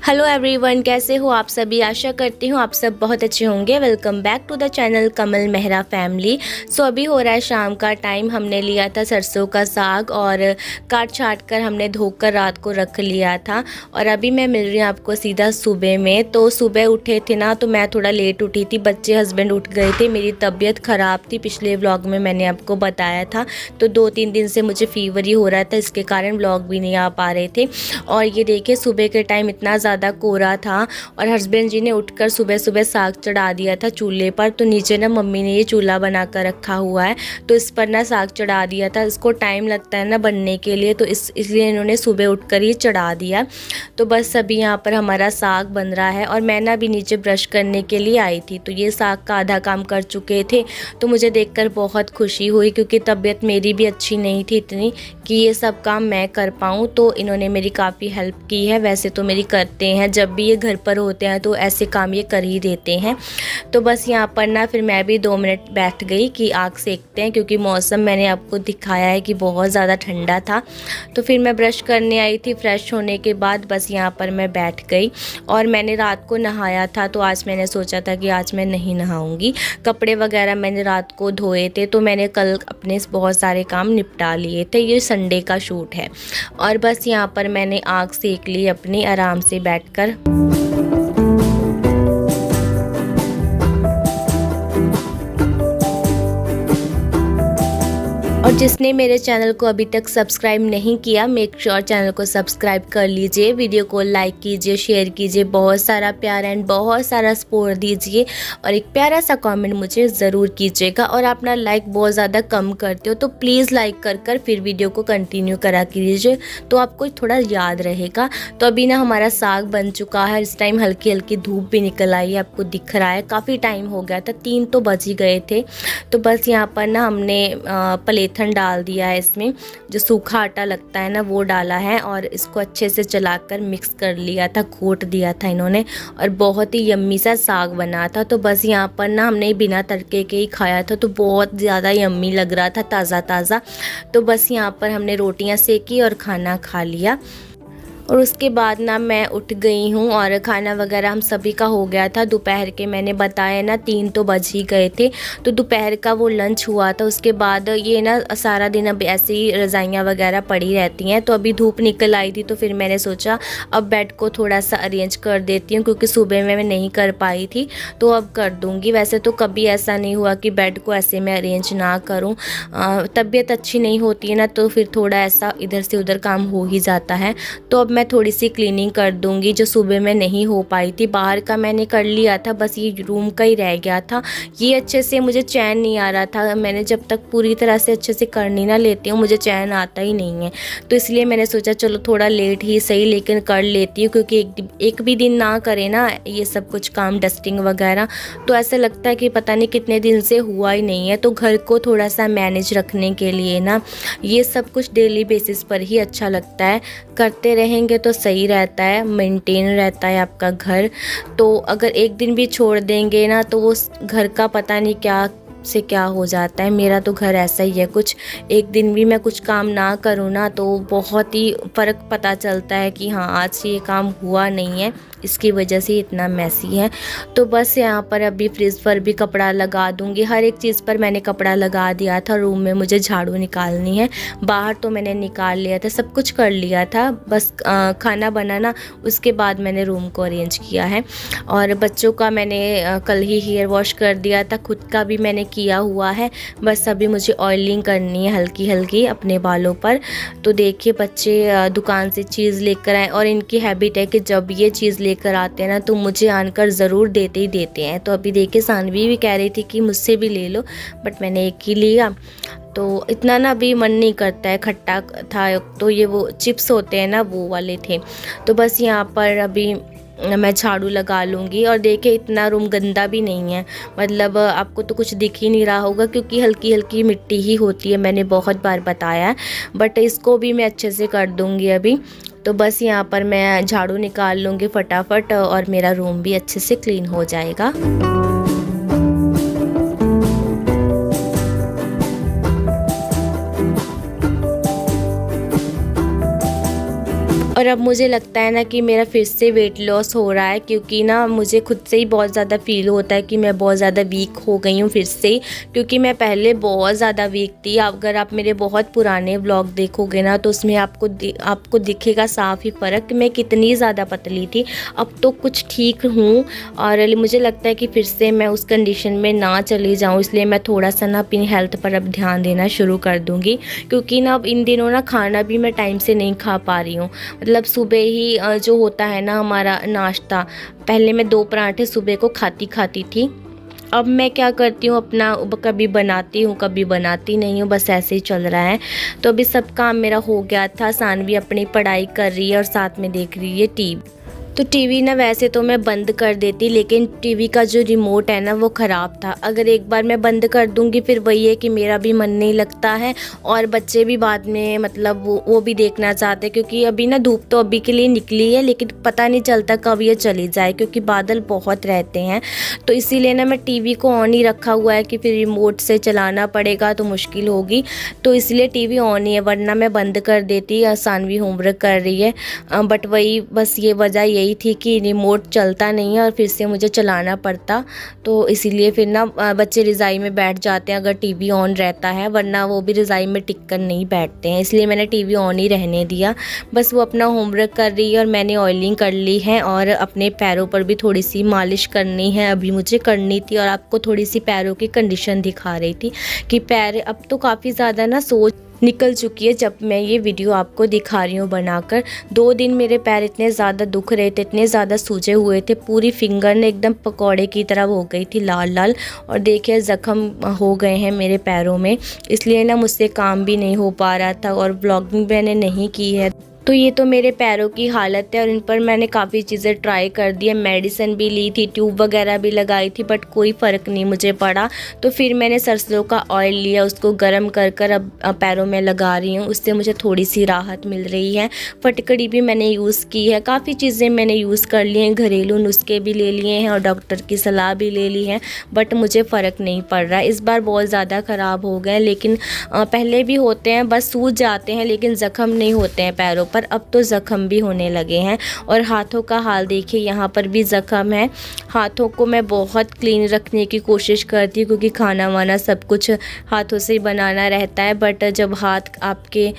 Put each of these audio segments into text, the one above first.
Hello everyone, कैसे हो आप सभी। आशा करती हूँ आप सब बहुत अच्छे होंगे। Welcome back to the channel Kamal Mehra family. So अभी हो रहा है शाम का टाइम। हमने लिया था सरसों का साग और काट छाट कर हमने धोकर रात को रख लिया था। और अभी मैं मिल रही हूँ आपको सीधा सुबह में। तो सुबह उठे थे ना, तो मैं थोड़ा लेट उठी थी, बच्चे हस्बैंड उठ गए थे। मेरी तबीयत ख़राब थी, पिछले व्लॉग में मैंने आपको बताया था। तो 2-3 दिन से मुझे फीवर ही हो रहा था, इसके कारण व्लॉग भी नहीं आ पा रहे थे। और ये देखिए सुबह के टाइम इतना ज़्यादा कोहरा था और हस्बैंड जी ने उठकर सुबह सुबह साग चढ़ा दिया था चूल्हे पर। तो नीचे ना मम्मी ने ये चूल्हा बना कर रखा हुआ है, तो इस पर ना साग चढ़ा दिया था। इसको टाइम लगता है ना बनने के लिए, तो इसलिए इन्होंने सुबह उठकर ही चढ़ा दिया। तो बस अभी यहाँ पर हमारा साग बन रहा है और मैं ना अभी नीचे ब्रश करने के लिए आई थी। तो ये साग का आधा काम कर चुके थे, तो मुझे देखकर बहुत खुशी हुई, क्योंकि तबीयत मेरी भी अच्छी नहीं थी इतनी कि ये सब काम मैं कर पाऊँ। तो इन्होंने मेरी काफ़ी हेल्प की है। वैसे तो मेरी करते हैं, जब भी ये घर पर होते हैं तो ऐसे काम ये कर ही देते हैं। तो बस यहाँ पर ना फिर मैं भी 2 मिनट बैठ गई कि आग सेकते हैं, क्योंकि मौसम मैंने आपको दिखाया है कि बहुत ज़्यादा ठंडा था। तो फिर मैं ब्रश करने आई थी, फ्रेश होने के बाद बस यहाँ पर मैं बैठ गई। और मैंने रात को नहाया था, तो आज मैंने सोचा था कि आज मैं नहीं नहाऊंगी। कपड़े वगैरह मैंने रात को धोए थे, तो मैंने कल अपने बहुत सारे काम निपटा लिए थे। ये संडे का शूट है। और बस यहाँ पर मैंने आग सेक ली अपनी आराम से बैठकर। और जिसने मेरे चैनल को अभी तक सब्सक्राइब नहीं किया, मेक श्योर चैनल को सब्सक्राइब कर लीजिए, वीडियो को लाइक कीजिए, शेयर कीजिए, बहुत सारा प्यार एंड बहुत सारा सपोर्ट दीजिए और एक प्यारा सा कमेंट मुझे ज़रूर कीजिएगा। और आप ना लाइक बहुत ज़्यादा कम करते हो, तो प्लीज़ लाइक कर फिर वीडियो को कंटिन्यू करा कीजिए, तो आपको थोड़ा याद रहेगा। तो अभी ना हमारा साग बन चुका है। इस टाइम हल्की हल्की धूप भी निकल आई है, आपको दिख रहा है। काफ़ी टाइम हो गया था, 3 तो बज ही गए थे। तो बस यहाँ पर ना हमने प्लेथन डाल दिया है, इसमें जो सूखा आटा लगता है ना वो डाला है और इसको अच्छे से चलाकर मिक्स कर लिया था, घोट दिया था इन्होंने। और बहुत ही यम्मी सा साग बना था। तो बस यहाँ पर ना हमने बिना तड़के के ही खाया था, तो बहुत ज़्यादा यम्मी लग रहा था, ताज़ा ताज़ा। तो बस यहाँ पर हमने रोटियाँ सेकी और खाना खा लिया। और उसके बाद ना मैं उठ गई हूँ और खाना वगैरह हम सभी का हो गया था। दोपहर के मैंने बताया ना 3 तो बज ही गए थे, तो दोपहर का वो लंच हुआ था। उसके बाद ये ना सारा दिन अब ऐसे ही रज़ाइयाँ वगैरह पड़ी रहती हैं। तो अभी धूप निकल आई थी, तो फिर मैंने सोचा अब बेड को थोड़ा सा अरेंज कर देती हूँ, क्योंकि सुबह में मैं नहीं कर पाई थी, तो अब कर दूँगी। वैसे तो कभी ऐसा नहीं हुआ कि बेड को ऐसे मैं अरेंज ना करूँ। तबीयत अच्छी नहीं होती है ना, तो फिर थोड़ा ऐसा इधर से उधर काम हो ही जाता है। तो अब मैं थोड़ी सी क्लीनिंग कर दूंगी, जो सुबह में नहीं हो पाई थी। बाहर का मैंने कर लिया था, बस ये रूम का ही रह गया था। ये अच्छे से मुझे चैन नहीं आ रहा था। मैंने जब तक पूरी तरह से अच्छे से कर नहीं ना लेती हूँ, मुझे चैन आता ही नहीं है। तो इसलिए मैंने सोचा चलो थोड़ा लेट ही सही, लेकिन कर लेती हूँ, क्योंकि एक भी दिन ना करे ना ये सब कुछ काम, डस्टिंग वगैरह, तो ऐसा लगता है कि पता नहीं कितने दिन से हुआ ही नहीं है। तो घर को थोड़ा सा मैनेज रखने के लिए ना ये सब कुछ डेली बेसिस पर ही अच्छा लगता है। करते रहेंगे तो सही रहता है, मेंटेन रहता है आपका घर। तो अगर एक दिन भी छोड़ देंगे ना, तो वो घर का पता नहीं क्या से क्या हो जाता है। मेरा तो घर ऐसा ही है, कुछ एक दिन भी मैं कुछ काम ना करूँ ना, तो बहुत ही फ़र्क पता चलता है कि हाँ आज ये काम हुआ नहीं है, इसकी वजह से इतना मैसी है। तो बस यहाँ पर अभी फ्रिज पर भी कपड़ा लगा दूँगी। हर एक चीज़ पर मैंने कपड़ा लगा दिया था। रूम में मुझे झाड़ू निकालनी है, बाहर तो मैंने निकाल लिया था, सब कुछ कर लिया था। बस खाना बनाना, उसके बाद मैंने रूम को अरेंज किया है। और बच्चों का मैंने कल ही हेयर वॉश कर दिया था, खुद का भी मैंने किया हुआ है। बस अभी मुझे ऑयलिंग करनी है हल्की हल्की अपने बालों पर। तो देखिए बच्चे दुकान से चीज़ लेकर आए, और इनकी हैबिट है कि जब ये चीज़ लेकर आते हैं ना, तो मुझे आनकर ज़रूर देते ही देते हैं। तो अभी देखिए सानवी भी कह रही थी कि मुझसे भी ले लो, बट मैंने एक ही लिया। तो इतना ना अभी मन नहीं करता है, खट्टा था। तो ये वो चिप्स होते हैं ना, वो वाले थे। तो बस यहाँ पर अभी मैं झाड़ू लगा लूँगी। और देखिए इतना रूम गंदा भी नहीं है, मतलब आपको तो कुछ दिख ही नहीं रहा होगा क्योंकि हल्की हल्की मिट्टी ही होती है, मैंने बहुत बार बताया। बट इसको भी मैं अच्छे से कर दूँगी अभी। तो बस यहाँ पर मैं झाड़ू निकाल लूँगी फटाफट और मेरा रूम भी अच्छे से क्लीन हो जाएगा। और अब मुझे लगता है ना कि मेरा फिर से वेट लॉस हो रहा है, क्योंकि ना मुझे खुद से ही बहुत ज़्यादा फील होता है कि मैं बहुत ज़्यादा वीक हो गई हूँ फिर से, क्योंकि मैं पहले बहुत ज़्यादा वीक थी। अगर आप मेरे बहुत पुराने व्लॉग देखोगे ना तो उसमें आपको दिखेगा साफ़ ही फ़र्क कि मैं कितनी ज़्यादा पतली थी। अब तो कुछ ठीक हूँ और मुझे लगता है कि फिर से मैं उस कंडीशन में ना चली जाऊँ, इसलिए मैं थोड़ा सा ना अपनी हेल्थ पर अब ध्यान देना शुरू कर दूँगी। क्योंकि ना अब इन दिनों ना खाना भी मैं टाइम से नहीं खा पा रही हूँ। मतलब सुबह ही जो होता है ना हमारा नाश्ता, पहले मैं 2 पराठे सुबह को खाती थी। अब मैं क्या करती हूँ, अपना कभी बनाती हूँ कभी बनाती नहीं हूँ, बस ऐसे ही चल रहा है। तो अभी सब काम मेरा हो गया था। सानवी अपनी पढ़ाई कर रही है और साथ में देख रही है टीवी। तो टीवी ना वैसे तो मैं बंद कर देती, लेकिन टीवी का जो रिमोट है ना वो ख़राब था। अगर एक बार मैं बंद कर दूंगी फिर वही है कि मेरा भी मन नहीं लगता है और बच्चे भी बाद में मतलब वो भी देखना चाहते हैं, क्योंकि अभी ना धूप तो अभी के लिए निकली है लेकिन पता नहीं चलता कब ये चली जाए, क्योंकि बादल बहुत रहते हैं। तो इसीलिए ना मैं टीवी को ऑन ही रखा हुआ है कि फिर रिमोट से चलाना पड़ेगा तो मुश्किल होगी, तो इसलिए टीवी ऑन ही है, वरना मैं बंद कर देती। सानवी होमवर्क कर रही है, बट वही बस ये वजह यही थी कि रिमोट चलता नहीं है और फिर से मुझे चलाना पड़ता। तो इसीलिए फिर ना बच्चे रज़ाई में बैठ जाते हैं अगर टीवी ऑन रहता है, वरना वो भी रज़ाई में टिक कर नहीं बैठते हैं, इसलिए मैंने टीवी ऑन ही रहने दिया। बस वो अपना होमवर्क कर रही है और मैंने ऑयलिंग कर ली है और अपने पैरों पर भी थोड़ी सी मालिश करनी है, अभी मुझे करनी थी। और आपको थोड़ी सी पैरों की कंडीशन दिखा रही थी कि पैर अब तो काफ़ी ज़्यादा ना सोज निकल चुकी है जब मैं ये वीडियो आपको दिखा रही हूँ बनाकर। 2 दिन मेरे पैर इतने ज़्यादा दुख रहे थे, इतने ज़्यादा सूजे हुए थे, पूरी फिंगर ने एकदम पकौड़े की तरह हो गई थी, लाल लाल। और देखिए ज़ख्म हो गए हैं मेरे पैरों में, इसलिए ना मुझसे काम भी नहीं हो पा रहा था और व्लॉगिंग मैंने नहीं की है। तो ये तो मेरे पैरों की हालत है और इन पर मैंने काफ़ी चीज़ें ट्राई कर दी है, मेडिसिन भी ली थी, ट्यूब वगैरह भी लगाई थी, बट कोई फ़र्क नहीं मुझे पड़ा। तो फिर मैंने सरसों का ऑयल लिया, उसको गर्म कर कर अब पैरों में लगा रही हूँ, उससे मुझे थोड़ी सी राहत मिल रही है। फटकड़ी भी मैंने यूज़ की है, काफ़ी चीज़ें मैंने यूज़ कर ली हैं, घरेलू नुस्खे भी ले लिए हैं और डॉक्टर की सलाह भी ले ली है, बट मुझे फ़र्क नहीं पड़ रहा है। इस बार बहुत ज़्यादा ख़राब हो गए, लेकिन पहले भी होते हैं, बस सूज जाते हैं लेकिन ज़ख्म नहीं होते हैं पैरों पर। अब तो ज़ख्म भी होने लगे हैं। और हाथों का हाल देखिए, यहाँ पर भी ज़ख्म है। हाथों को मैं बहुत क्लीन रखने की कोशिश करती हूँ, क्योंकि खाना वाना सब कुछ हाथों से ही बनाना रहता है, बट जब हाथ आपके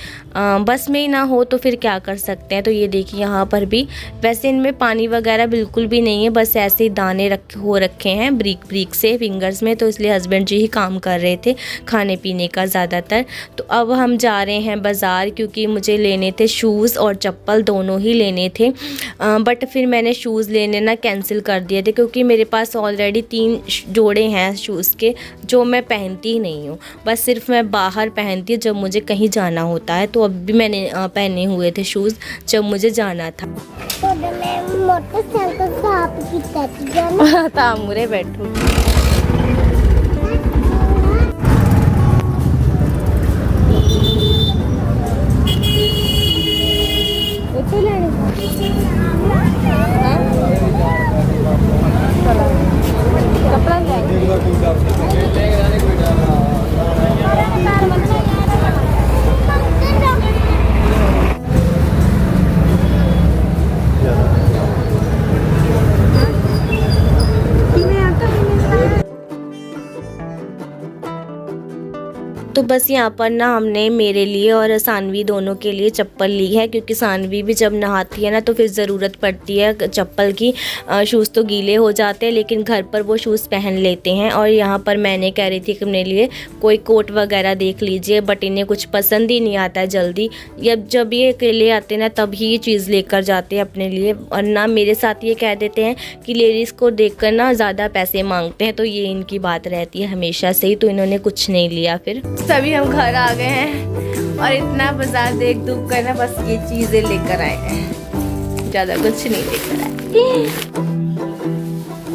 बस में ही ना हो तो फिर क्या कर सकते हैं। तो ये देखिए यहाँ पर भी, वैसे इनमें पानी वगैरह बिल्कुल भी नहीं है, बस ऐसे ही दाने हो रखे हैं ब्रीक ब्रीक से फिंगर्स में, तो इसलिए हस्बैंड जी ही काम कर रहे थे खाने पीने का ज़्यादातर। तो अब हम जा रहे हैं बाज़ार, क्योंकि मुझे लेने थे शूज़ और चप्पल, दोनों ही लेने थे। बट फिर मैंने शूज़ लेने ना कैंसिल कर दिए थे, क्योंकि मेरे पास ऑलरेडी 3 जोड़े हैं शूज़ के, जो मैं पहनती ही नहीं हूँ, बस सिर्फ मैं बाहर पहनती हूँ जब मुझे कहीं जाना होता है। तो अब भी मैंने पहने हुए थे शूज़ जब मुझे जाना था। तो मैं मोटरसाइकिल से आप की तक जाना था मुरे बैठो। तो बस यहाँ पर ना हमने मेरे लिए और सानवी दोनों के लिए चप्पल ली है, क्योंकि सानवी भी जब नहाती है ना तो फिर ज़रूरत पड़ती है चप्पल की। शूज़ तो गीले हो जाते हैं लेकिन घर पर वो शूज़ पहन लेते हैं। और यहाँ पर मैंने कह रही थी कि अपने लिए कोई कोट वगैरह देख लीजिए, बट इन्हें कुछ पसंद ही नहीं आता है जल्दी। जब ये अकेले आते हैं ना तभी ये चीज़ लेकर जाते हैं अपने लिए, और ना मेरे साथ ये कह देते हैं कि लेडीज़ को देखकर ना ज़्यादा पैसे मांगते हैं, तो ये इनकी बात रहती है हमेशा से ही। तो इन्होंने कुछ नहीं लिया। फिर तभी हम घर आ गए हैं और इतना बाजार देख दुख कर ना बस ये चीज़ें लेकर आए हैं। ज़्यादा कुछ नहीं लेकर आए।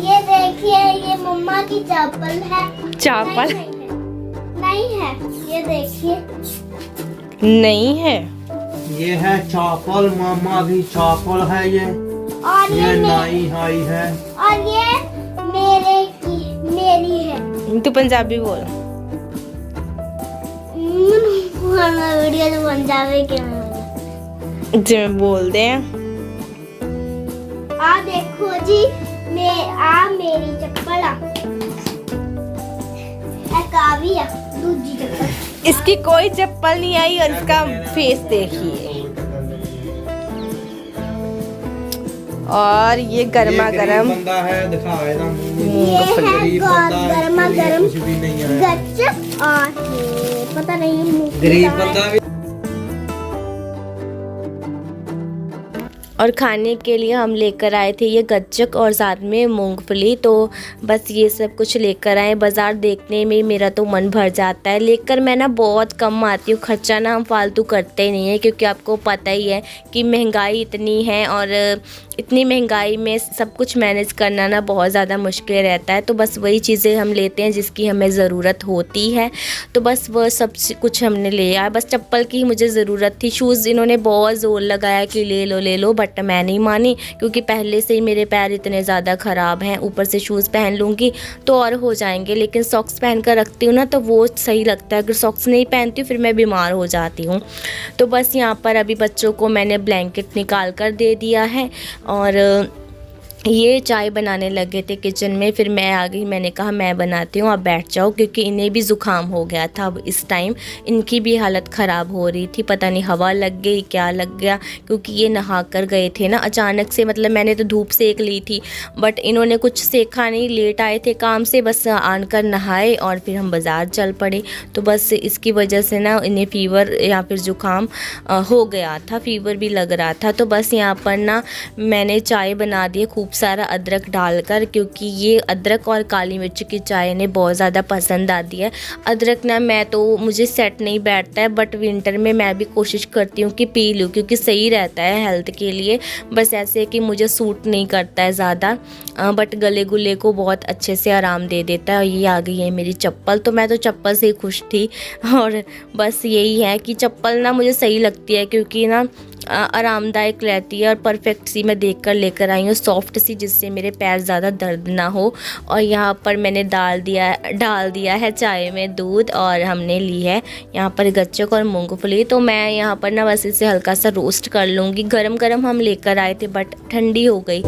ये देखिए, ये मम्मा की चप्पल है। चप्पल नहीं है, ये देखिए। नहीं है, ये है चप्पल, मामा भी चप्पल है ये। और ये नई हाई है। और ये मेरी है। तू पंजाबी बोल। वीडियो तो पंजाबी के जिਵੇਂ बोलते हैं। आ देखो जी, मेरी चप्पल कावी आ दूजी चप्पल। इसकी कोई चप्पल नहीं आई और इसका फेस देखिए। और ये गर्मा गर्म बंदा है, दिखाए ना ये है गर्मा गर्म कुछ भी नहीं है। गच्चक और पता नहीं मुंह गरीब बंदा भी। और खाने के लिए हम लेकर आए थे ये गच्चक और साथ में मूंगफली। तो बस ये सब कुछ लेकर आए। बाज़ार देखने में मेरा तो मन भर जाता है, लेकर मैं ना बहुत कम आती हूँ। खर्चा ना हम फालतू करते नहीं हैं, क्योंकि आपको पता ही है कि महंगाई इतनी है और इतनी महंगाई में सब कुछ मैनेज करना ना बहुत ज़्यादा मुश्किल रहता है। तो बस वही चीज़ें हम लेते हैं जिसकी हमें ज़रूरत होती है। तो बस वह सब कुछ हमने लिया। बस चप्पल की मुझे ज़रूरत थी। शूज़ इन्होंने बहुत ज़ोर लगाया कि ले लो, बट मैं नहीं मानी, क्योंकि पहले से ही मेरे पैर इतने ज़्यादा ख़राब हैं। ऊपर से शूज़ पहन लूँगी तो और हो जाएंगे, लेकिन सॉक्स पहन कर रखती हूँ ना तो वो सही लगता है। अगर सॉक्स नहीं पहनती हूँ फिर मैं बीमार हो जाती हूँ। तो बस यहाँ पर अभी बच्चों को मैंने ब्लैंकेट निकाल कर दे दिया है और ये चाय बनाने लगे थे किचन में। फिर मैं आ गई, मैंने कहा मैं बनाती हूँ, आप बैठ जाओ, क्योंकि इन्हें भी ज़ुकाम हो गया था। अब इस टाइम इनकी भी हालत ख़राब हो रही थी, पता नहीं हवा लग गई क्या लग गया, क्योंकि ये नहा कर गए थे ना अचानक से। मतलब मैंने तो धूप सेक ली थी, बट इन्होंने कुछ सेका नहीं, लेट आए थे काम से, बस आन कर नहाए और फिर हम बाज़ार चल पड़े। तो बस इसकी वजह से ना इन्हें फ़ीवर या फिर ज़ुकाम हो गया था, फ़ीवर भी लग रहा था। तो बस यहाँ पर ना मैंने चाय बना दी खूब सारा अदरक डालकर, क्योंकि ये अदरक और काली मिर्च की चाय इन्हें बहुत ज़्यादा पसंद आती है। अदरक ना मुझे सेट नहीं बैठता है, बट विंटर में मैं भी कोशिश करती हूँ कि पी लूँ, क्योंकि सही रहता है हेल्थ के लिए। बस ऐसे कि मुझे सूट नहीं करता है ज़्यादा, बट गले गुले को बहुत अच्छे से आराम दे देता है। ये आ गई है मेरी चप्पल, तो मैं तो चप्पल से ही खुश थी। और बस यही है कि चप्पल ना मुझे सही लगती है, क्योंकि ना आरामदायक रहती है और परफेक्ट सी मैं देख कर लेकर आई हूँ, सॉफ्ट सी, जिससे मेरे पैर ज़्यादा दर्द ना हो। और यहाँ पर मैंने डाल दिया है चाय में दूध, और हमने ली है यहाँ पर गच्चक और मूंगफली। तो मैं यहाँ पर ना बस इसे हल्का सा रोस्ट कर लूँगी। गरम गरम हम लेकर आए थे, बट ठंडी हो गई।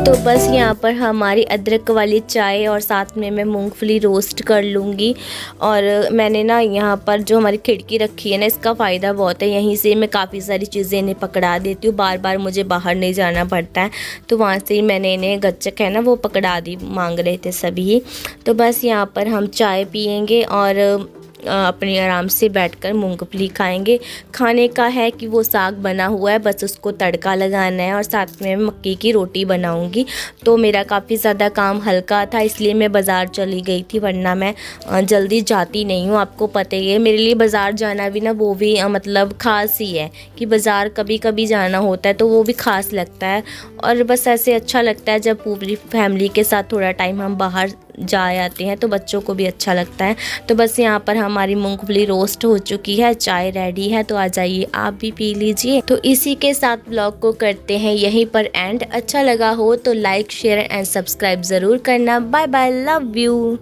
तो बस यहाँ पर हमारी अदरक वाली चाय और साथ में मैं मूंगफली रोस्ट कर लूँगी। और मैंने ना यहाँ पर जो हमारी खिड़की रखी है ना, इसका फ़ायदा बहुत है, यहीं से मैं काफ़ी सारी चीज़ें इन्हें पकड़ा देती हूँ, बार बार मुझे बाहर नहीं जाना पड़ता है। तो वहाँ से ही मैंने इन्हें गच्चक है ना वो पकड़ा दी, मांग रहे थे सभी। तो बस यहाँ पर हम चाय पियेंगे और अपनी आराम से बैठकर मूंगफली खाएंगे। खाने का है कि वो साग बना हुआ है, बस उसको तड़का लगाना है और साथ में मक्की की रोटी बनाऊंगी। तो मेरा काफ़ी ज़्यादा काम हल्का था, इसलिए मैं बाज़ार चली गई थी, वरना मैं जल्दी जाती नहीं हूँ। आपको पता ही है मेरे लिए बाज़ार जाना भी ना वो भी मतलब ख़ास ही है, कि बाज़ार कभी कभी जाना होता है तो वो भी ख़ास लगता है। और बस ऐसे अच्छा लगता है जब पूरी फैमिली के साथ थोड़ा टाइम हम बाहर जा आते हैं, तो बच्चों को भी अच्छा लगता है। तो बस यहाँ पर हमारी मूंगफली रोस्ट हो चुकी है, चाय रेडी है, तो आ जाइए आप भी पी लीजिए। तो इसी के साथ ब्लॉग को करते हैं यहीं पर एंड। अच्छा लगा हो तो लाइक शेयर एंड सब्सक्राइब ज़रूर करना। Bye bye, love you.